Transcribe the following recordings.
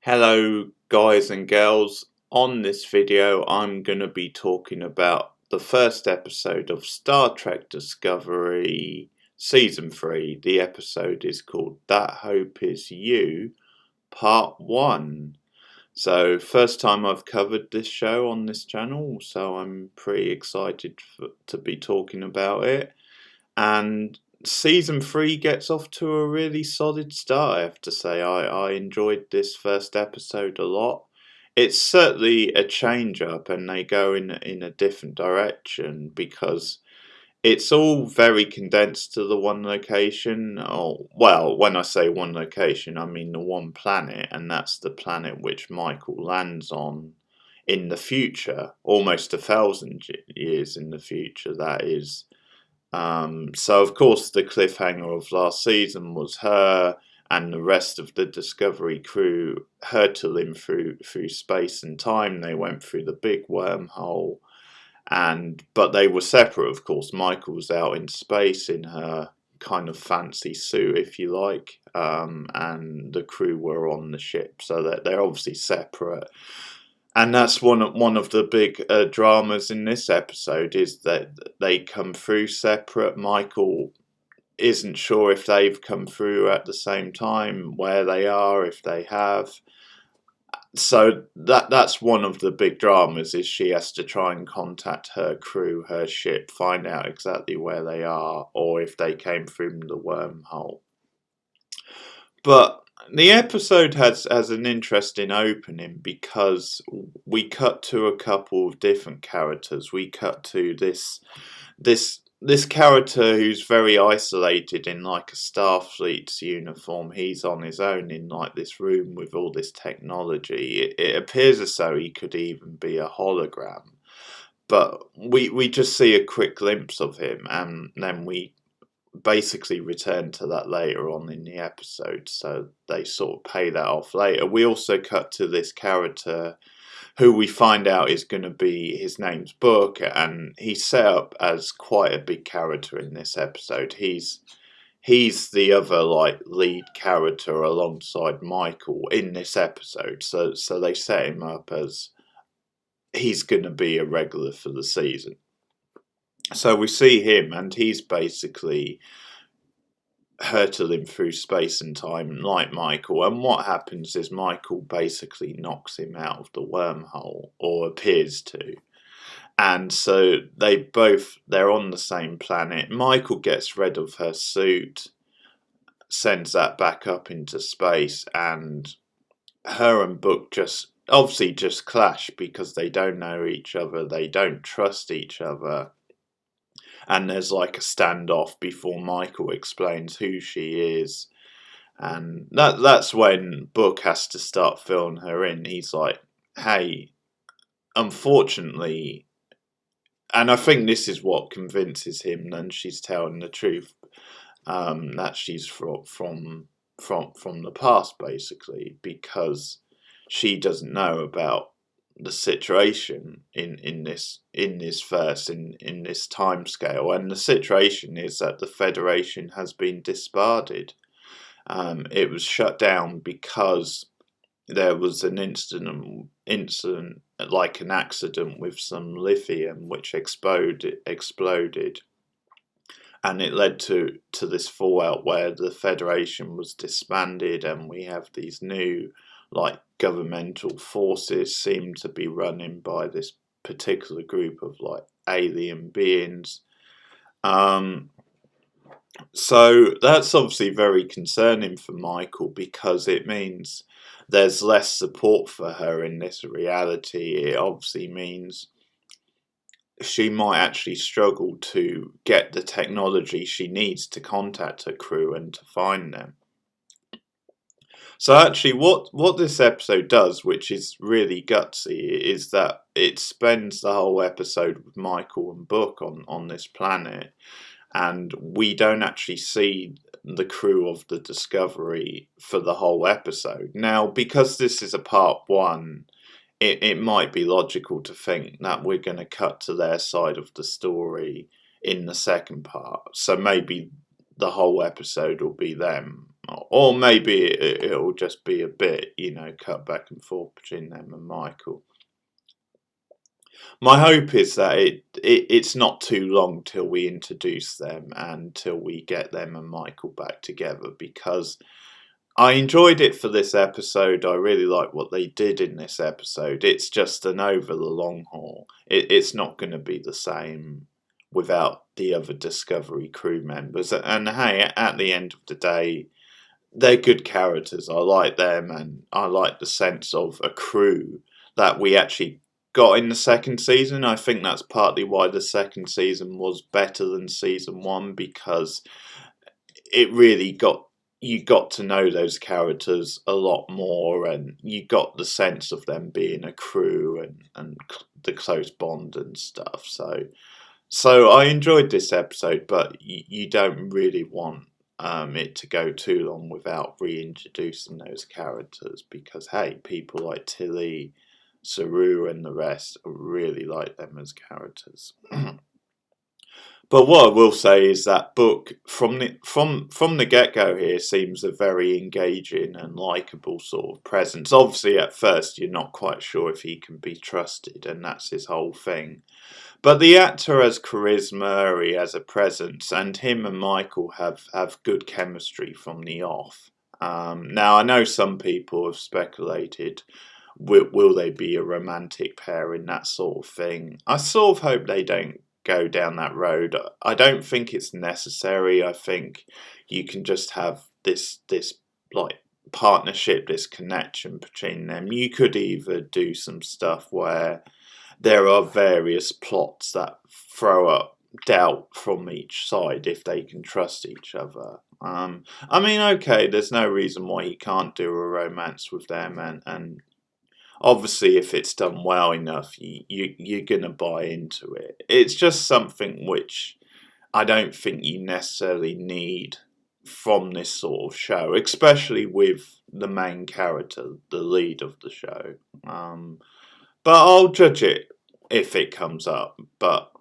Hello guys and girls, on this video I'm going to be talking about the first episode of Star Trek Discovery Season 3. The episode is called That Hope Is You, Part 1. So first time I've covered this show on this channel, so I'm pretty excited to be talking about it. And Season 3 gets off to a really solid start, I have to say. I enjoyed this first episode a lot. It's certainly a change up and they go in a different direction because it's all very condensed to the one location. Oh, well, when I say one location, I mean the one planet, and that's the planet which Michael lands on in the future, almost 1,000 years in the future, that is. So of course the cliffhanger of last season was her and the rest of the Discovery crew hurtling through space and time. They went through the big wormhole, but they were separate, of course. Michael was out in space in her kind of fancy suit, if you like, and the crew were on the ship, so that they're obviously separate. And that's one of the big dramas in this episode, is that they come through separate. Michael isn't sure if they've come through at the same time, where they are, if they have. So that's one of the big dramas, is she has to try and contact her crew, her ship, find out exactly where they are, or if they came through the wormhole. But the episode has an interesting opening because we cut to a couple of different characters. We cut to this character who's very isolated in like a Starfleet's uniform. He's on his own in like this room with all this technology. It appears as though he could even be a hologram. But we just see a quick glimpse of him, and then we basically return to that later on in the episode, so they sort of pay that off later. We also cut to this character who we find out is going to be, his name's Book, and he's set up as quite a big character in this episode. He's the other like lead character alongside Michael in this episode, so they set him up as he's going to be a regular for the season. So we see him, and he's basically hurtling through space and time like Michael. And what happens is Michael basically knocks him out of the wormhole, or appears to. And so they're on the same planet. Michael gets rid of her suit, sends that back up into space, and her and Book just clash because they don't know each other, they don't trust each other. And there's like a standoff before Michael explains who she is. And that's when Book has to start filling her in. He's like, hey, unfortunately, and I think this is what convinces him that she's telling the truth, that she's from the past, basically, because she doesn't know about the situation in this time scale. And the situation is that the Federation has been disbanded. It was shut down because there was an incident like an accident with some lithium which exploded, and it led to this fallout where the Federation was disbanded, and we have these new like governmental forces seem to be running by this particular group of like alien beings. So that's obviously very concerning for Michael, because it means there's less support for her in this reality. It obviously means she might actually struggle to get the technology she needs to contact her crew and to find them. So actually what this episode does, which is really gutsy, is that it spends the whole episode with Michael and Book on this planet, and we don't actually see the crew of the Discovery for the whole episode. Now, because this is a part 1, it might be logical to think that we're going to cut to their side of the story in the second part. So maybe the whole episode will be them or maybe it'll just be a bit, cut back and forth between them and Michael. My hope is that it's not too long till we introduce them and till we get them and Michael back together, because I enjoyed it for this episode. I really like what they did in this episode. It's just an over the long haul. It's not going to be the same without the other Discovery crew members. And hey, at the end of the day, they're good characters. I like them, and I like the sense of a crew that we actually got in the second season. I think that's partly why the second season was better than season one, because it really you got to know those characters a lot more, and you got the sense of them being a crew and the close bond and stuff. So I enjoyed this episode, but you don't really want it to go too long without reintroducing those characters, because hey, people like Tilly, Saru, and the rest really like them as characters. But what I will say is that Book from the get go here seems a very engaging and likable sort of presence. Obviously, at first you're not quite sure if he can be trusted, and that's his whole thing. But the actor has charisma, he has a presence, and him and Michael have good chemistry from the off. Now, I know some people have speculated, will they be a romantic pair in that sort of thing? I sort of hope they don't go down that road. I don't think it's necessary. I think you can just have this like partnership, this connection between them. You could either do some stuff where there are various plots that throw up doubt from each side if they can trust each other. I mean, okay, there's no reason why you can't do a romance with them, and obviously if it's done well enough, you're gonna buy into it. It's just something which I don't think you necessarily need from this sort of show, especially with the main character, the lead of the show. But I'll judge it if it comes up. But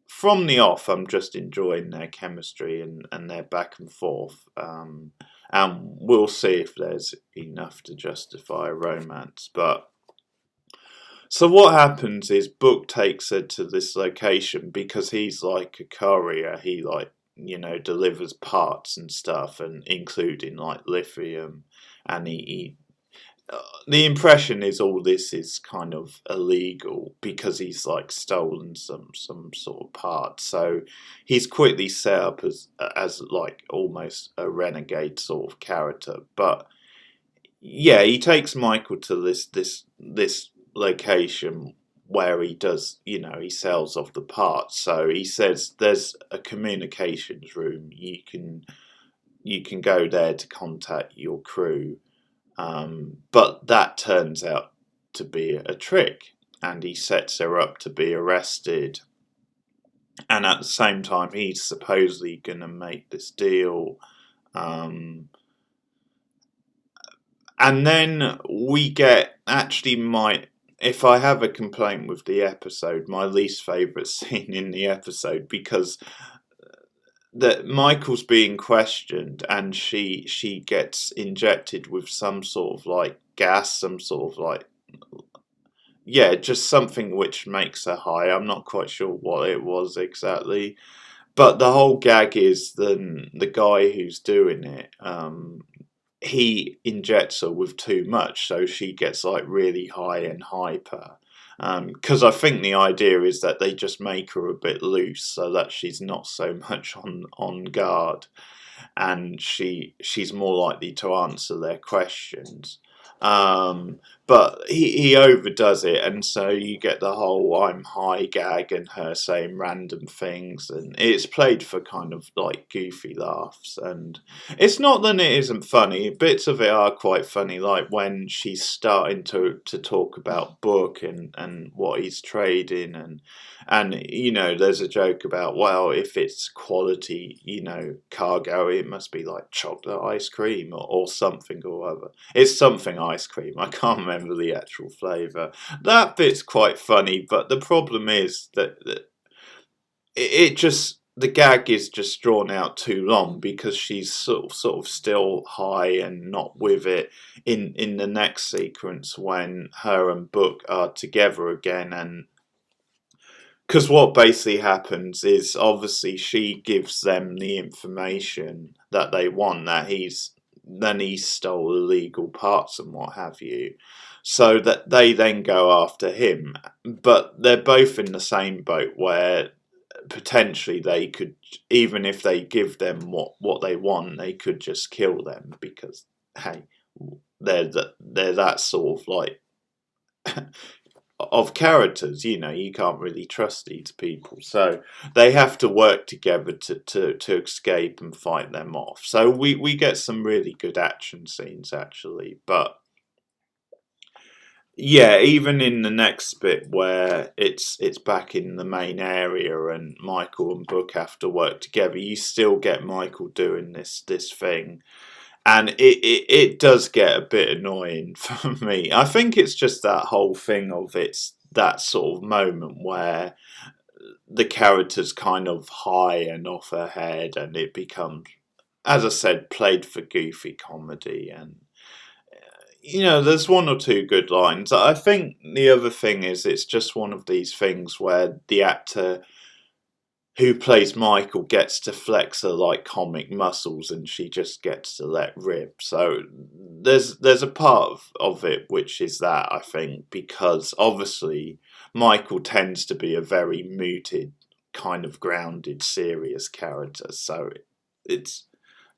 from the off, I'm just enjoying their chemistry and their back and forth. And we'll see if there's enough to justify a romance. But so what happens is Book takes her to this location because he's like a courier. He delivers parts and stuff, and including like lithium, and he the impression is all this is kind of illegal because he's like stolen some sort of part. So he's quickly set up as like almost a renegade sort of character. But yeah, he takes Michael to this location where he does, he sells off the parts. So he says there's a communications room. You can go there to contact your crew. But that turns out to be a trick, and he sets her up to be arrested. And at the same time, he's supposedly going to make this deal. And then we get, if I have a complaint with the episode, my least favourite scene in the episode, because that Michael's being questioned and she gets injected with some sort of like gas, some sort of like, yeah, just something which makes her high. I'm not quite sure what it was exactly, but the whole gag is then the guy who's doing it, he injects her with too much, so she gets like really high and hyper. Because I think the idea is that they just make her a bit loose so that she's not so much on guard, and she's more likely to answer their questions. But he overdoes it, and so you get the whole "I'm high" gag and her saying random things, and it's played for kind of like goofy laughs. And it's not that it isn't funny. Bits of it are quite funny, like when she's starting to talk about Book and what he's trading, and there's a joke about, well, if it's quality cargo, it must be like chocolate ice cream or something or other. It's something ice cream. I can't remember the actual flavour. That bit's quite funny, but the problem is that it just, the gag is just drawn out too long because she's sort of still high and not with it in the next sequence when her and Book are together again. And because what basically happens is obviously she gives them the information that they want, that he stole illegal parts and what have you, so that they then go after him. But they're both in the same boat where potentially they could, even if they give them what they want, they could just kill them because, hey, they're that sort of like of characters, you can't really trust these people. So they have to work together to escape and fight them off. So we get some really good action scenes actually. But yeah, even in the next bit where it's back in the main area and Michael and Book have to work together, you still get Michael doing this thing. And it does get a bit annoying for me. I think it's just that whole thing of it's that sort of moment where the character's kind of high and off her head, and it becomes, as I said, played for goofy comedy. And there's one or two good lines. I think the other thing is it's just one of these things where the actor who plays Michael gets to flex her like comic muscles and she just gets to let rip. So there's a part of it which is that, I think, because obviously Michael tends to be a very muted, kind of grounded, serious character. So it's,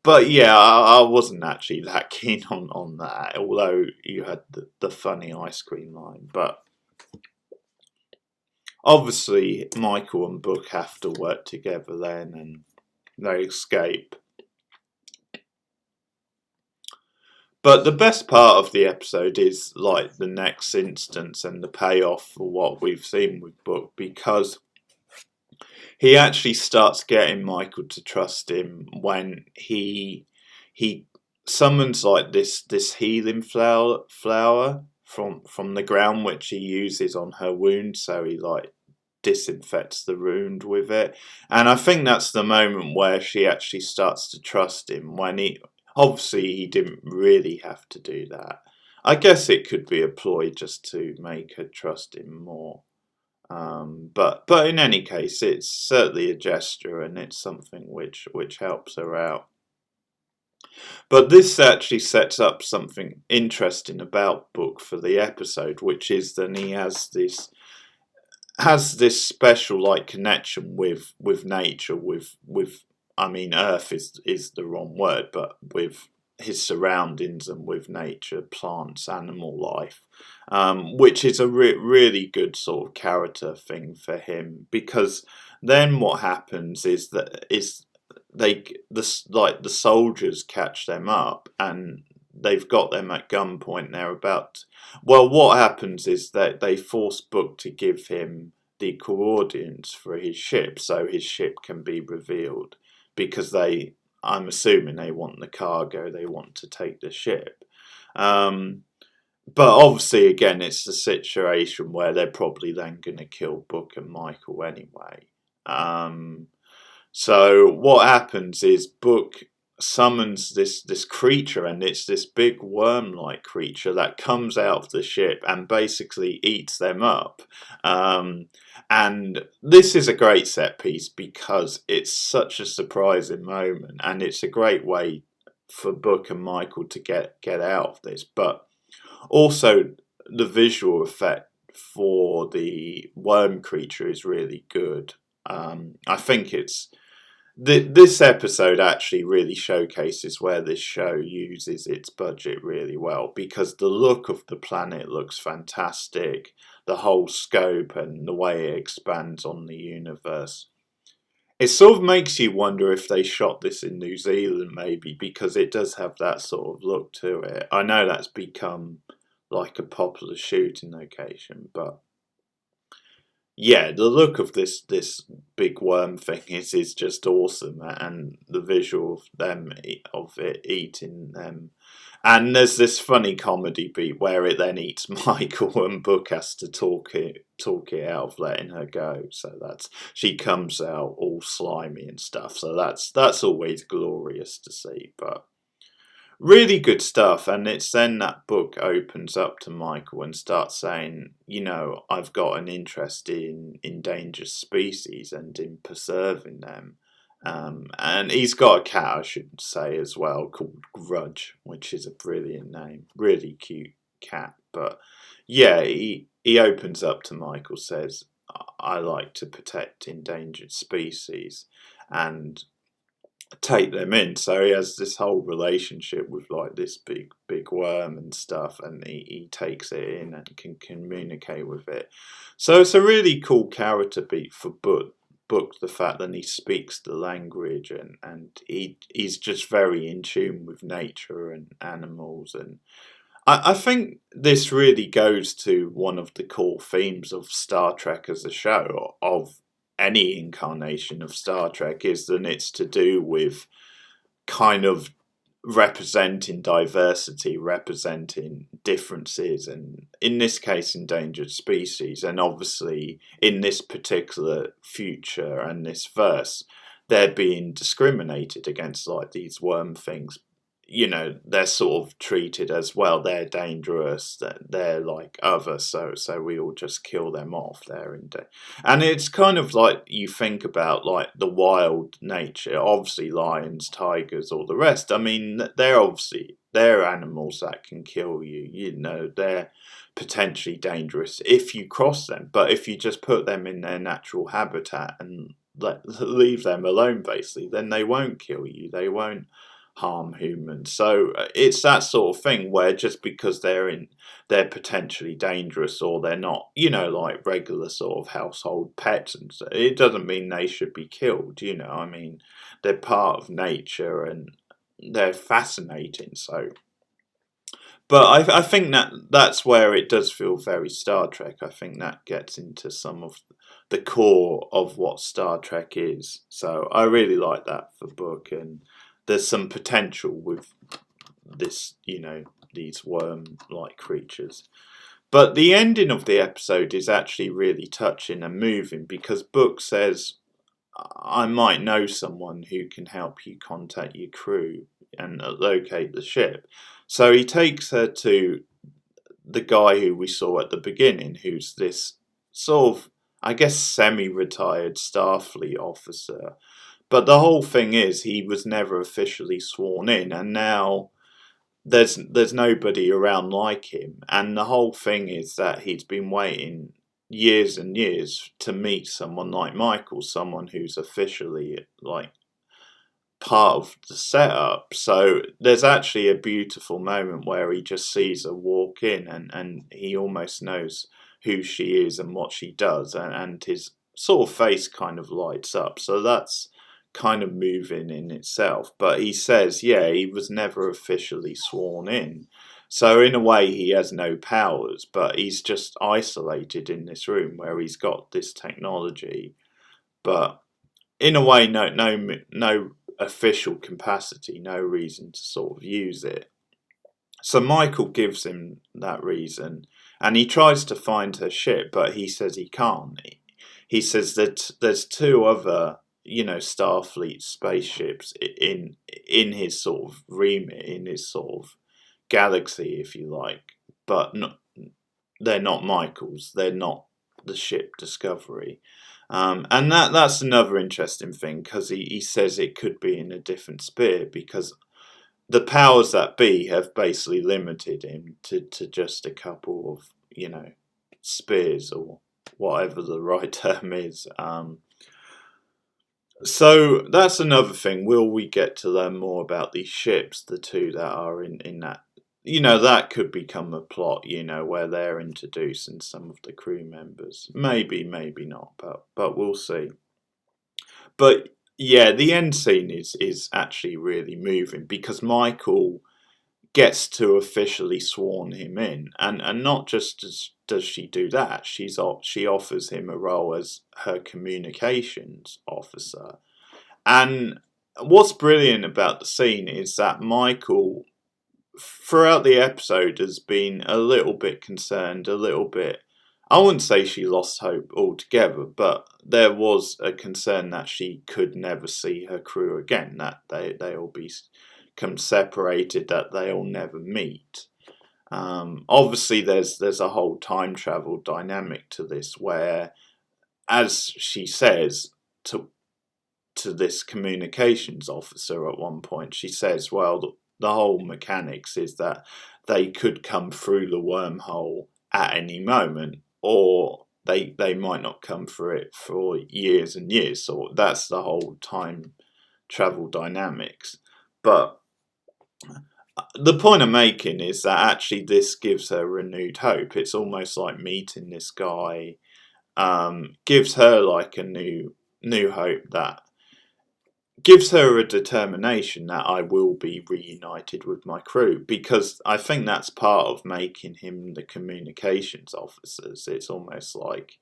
but yeah, I wasn't actually that keen on that, although you had the funny ice cream line. But obviously Michael and Book have to work together then, and they escape. But the best part of the episode is like the next instance and the payoff for what we've seen with Book, because he actually starts getting Michael to trust him when he summons like this healing flower from the ground, which he uses on her wound. So he like disinfects the wound with it, and I think that's the moment where she actually starts to trust him, when he didn't really have to do that. I guess it could be a ploy just to make her trust him more. But in any case, it's certainly a gesture, and it's something which helps her out. But this actually sets up something interesting about Book for the episode, which is that he has this special like connection with nature, with I mean Earth is the wrong word, but with his surroundings and with nature, plants, animal life, which is a really good sort of character thing for him, because then what happens is the soldiers catch them up and they've got them at gunpoint. They're about, well, what happens is that they force Book to give him the coordinates for his ship so his ship can be revealed, because I'm assuming they want the cargo, they want to take the ship. But obviously, again, it's the situation where they're probably then going to kill Book and Michael anyway. So what happens is Book summons this creature, and it's this big worm-like creature that comes out of the ship and basically eats them up. And this is a great set piece because it's such a surprising moment, and it's a great way for Book and Michael to get out of this. But also the visual effect for the worm creature is really good. I think this episode actually really showcases where this show uses its budget really well, because the look of the planet looks fantastic, the whole scope and the way it expands on the universe. It sort of makes you wonder if they shot this in New Zealand maybe, because it does have that sort of look to it. I know that's become like a popular shooting location, but yeah, the look of this big worm thing is just awesome, and the visual of it eating them And there's this funny comedy beat where it then eats Michael, and Book has to talk it out of letting her go. So she comes out all slimy and stuff. So that's always glorious to see. But really good stuff. And it's then that Book opens up to Michael and starts saying, I've got an interest in endangered species and in preserving them. And he's got a cat, I should say, as well, called Grudge, which is a brilliant name. Really cute cat. But yeah, he opens up to Michael, says, I like to protect endangered species and take them in. So he has this whole relationship with like this big worm and stuff, and he takes it in and can communicate with it. So it's a really cool character beat for Book, the fact that he speaks the language, and he's just very in tune with nature and animals. And I think this really goes to one of the core themes of Star Trek as a show, of any incarnation of Star Trek, is that it's to do with kind of representing diversity, representing differences, and in this case endangered species. And obviously in this particular future and this verse, they're being discriminated against, like these worm things. They're sort of treated as, well, they're dangerous, they're like other, so we all just kill them off there. And it's kind of like, you think about like the wild nature, obviously lions, tigers, all the rest. I mean, they're animals that can kill you. They're potentially dangerous if you cross them, but if you just put them in their natural habitat and leave them alone, basically, then they won't kill you, they won't harm humans. So it's that sort of thing where just because they're potentially dangerous, or they're not, like regular sort of household pets, and so, it doesn't mean they should be killed. I mean, they're part of nature and they're fascinating. So, but I think that's where it does feel very Star Trek. I think that gets into some of the core of what Star Trek is. So I really like that for Book, and there's some potential with this, these worm-like creatures. But the ending of the episode is actually really touching and moving, because Book says, I might know someone who can help you contact your crew and locate the ship. So he takes her to the guy who we saw at the beginning, who's this sort of, I guess, semi-retired Starfleet officer. But the whole thing is, he was never officially sworn in, and now there's nobody around like him. And the whole thing is that he's been waiting years and years to meet someone like Michael, someone who's officially like part of the setup. So there's actually a beautiful moment where he just sees her walk in, and he almost knows who she is and what she does, and his sort of face kind of lights up. So that's kind of moving in itself. But he says, yeah, he was never officially sworn in. So in a way, he has no powers, but he's just isolated in this room where he's got this technology. But in a way, no official capacity, no reason to sort of use it. So Michael gives him that reason, and he tries to find her ship, but he says he can't. He says that there's two other, Starfleet spaceships in his sort of remit, in his sort of galaxy, if you like, but they're not Michael's. They're not the ship Discovery. And that's another interesting thing, because he says it could be in a different sphere, because the powers that be have basically limited him to just a couple of, spheres, or whatever the right term is. So that's another thing. Will we get to learn more about these ships, the two that are in that? That could become a plot, where they're introducing some of the crew members. Maybe, maybe not, but we'll see. But yeah, the end scene is actually really moving, because Michael gets to officially sworn him in, and not just does she do that, she offers him a role as her communications officer. And what's brilliant about the scene is that Michael throughout the episode has been a little bit concerned, a little bit. I wouldn't say she lost hope altogether, but there was a concern that she could never see her crew again, that they'll become separated, that they'll never meet. Obviously, there's a whole time travel dynamic to this, where, as she says to this communications officer at one point, she says, well, the whole mechanics is that they could come through the wormhole at any moment, or they might not come through it for years and years. So that's the whole time travel dynamics. But the point I'm making is that actually this gives her renewed hope. It's almost like meeting this guy gives her like a new hope, that gives her a determination that I will be reunited with my crew, because I think that's part of making him the communications officers. It's almost like,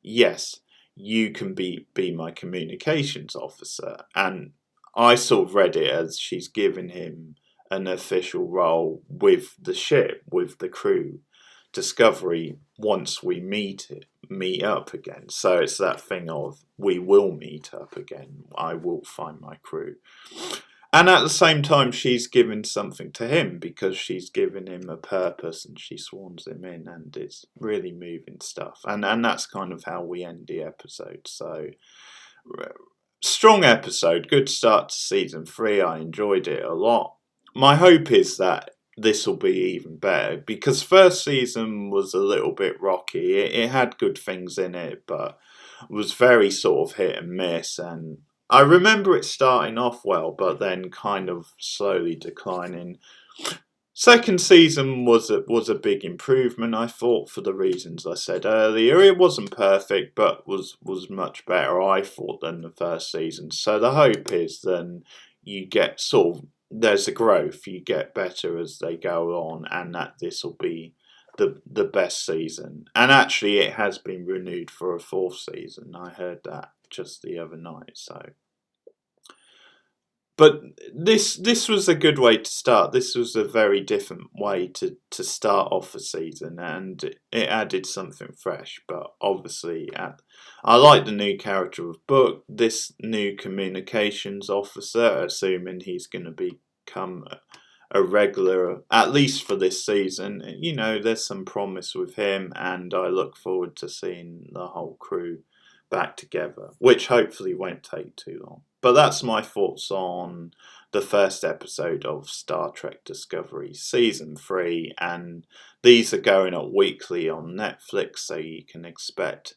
yes, you can be my communications officer. And I sort of read it as she's given him an official role with the ship, with the crew Discovery, once we meet up again. So it's that thing of, we will meet up again, I will find my crew. And at the same time, she's given something to him, because she's given him a purpose and she swans him in, and it's really moving stuff. And that's kind of how we end the episode. So strong episode, good start to season 3. I enjoyed it a lot. My hope is that this will be even better, because first season was a little bit rocky. It had good things in it, but was very sort of hit and miss. And I remember it starting off well, but then kind of slowly declining. Second season was a big improvement, I thought, for the reasons I said earlier. It wasn't perfect, but was much better, I thought, than the first season. So the hope is then you get sort of, there's a growth, you get better as they go on, and that this will be the best season. And actually it has been renewed for a 4th season. I heard that just the other night. So, but this was a good way to start. This was a very different way to start off a season, and it added something fresh. But obviously, I like the new character of Book, this new communications officer, assuming he's going to become a regular, at least for this season. You know, there's some promise with him, and I look forward to seeing the whole crew back together, which hopefully won't take too long. But that's my thoughts on the first episode of Star Trek Discovery Season 3, and these are going up weekly on Netflix, so you can expect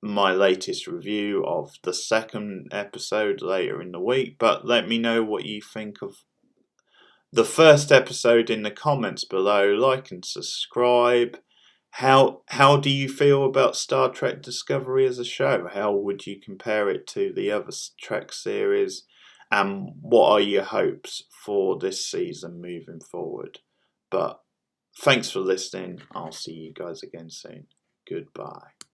my latest review of the second episode later in the week. But let me know what you think of the first episode in the comments below. Like and subscribe. How do you feel about Star Trek Discovery as a show? How would you compare it to the other Trek series? And what are your hopes for this season moving forward? But thanks for listening. I'll see you guys again soon. Goodbye.